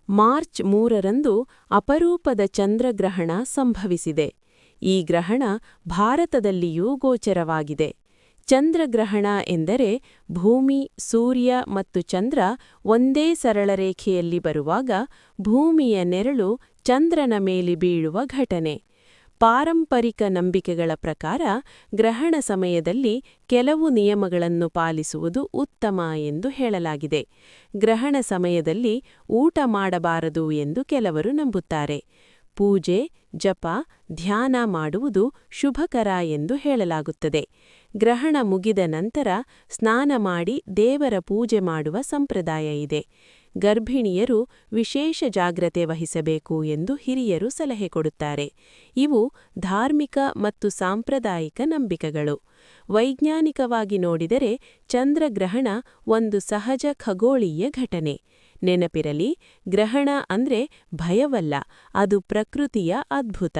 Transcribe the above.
March 3ರಂದು ಅಪರೂಪದ ಚಂದ್ರಗ್ರಹಣ ಸಂಭವಿಸಿದೆ. ಈ ಗ್ರಹಣ ಭಾರತದಲ್ಲಿಯೂ ಗೋಚರವಾಗಿದೆ. ಚಂದ್ರಗ್ರಹಣ ಎಂದರೆ ಭೂಮಿ, ಸೂರ್ಯ ಮತ್ತು ಚಂದ್ರ ಒಂದೇ ಸರಳ ರೇಖೆಯಲ್ಲಿ ಬರುವಾಗ ಭೂಮಿಯ ನೆರಳು ಚಂದ್ರನ ಮೇಲೆ ಬೀಳುವ ಘಟನೆ. ಪಾರಂಪರಿಕ ನಂಬಿಕೆಗಳ ಪ್ರಕಾರ ಗ್ರಹಣ ಸಮಯದಲ್ಲಿ ಕೆಲವು ನಿಯಮಗಳನ್ನು ಪಾಲಿಸುವುದು ಉತ್ತಮ ಎಂದು ಹೇಳಲಾಗಿದೆ. ಗ್ರಹಣ ಸಮಯದಲ್ಲಿ ಊಟ ಮಾಡಬಾರದು ಎಂದು ಕೆಲವರು ನಂಬುತ್ತಾರೆ. ಪೂಜೆ, ಜಪ, ಧ್ಯಾನ ಮಾಡುವುದು ಶುಭಕರ ಎಂದು ಹೇಳಲಾಗುತ್ತದೆ. ಗ್ರಹಣ ಮುಗಿದ ನಂತರ ಸ್ನಾನ ಮಾಡಿ ದೇವರ ಪೂಜೆ ಮಾಡುವ ಸಂಪ್ರದಾಯ ಇದೆ. ಗರ್ಭಿಣಿಯರು ವಿಶೇಷ ಜಾಗ್ರತೆ ವಹಿಸಬೇಕು ಎಂದು ಹಿರಿಯರು ಸಲಹೆ ಕೊಡುತ್ತಾರೆ. ಇವು ಧಾರ್ಮಿಕ ಮತ್ತು ಸಾಂಪ್ರದಾಯಿಕ ನಂಬಿಕೆಗಳು. ವೈಜ್ಞಾನಿಕವಾಗಿ ನೋಡಿದರೆ ಚಂದ್ರಗ್ರಹಣ ಒಂದು ಸಹಜ ಖಗೋಳೀಯ ಘಟನೆ. ನೆನಪಿರಲಿ, ಗ್ರಹಣ ಅಂದ್ರೆ ಭಯವಲ್ಲ, ಅದು ಪ್ರಕೃತಿಯ ಅದ್ಭುತ.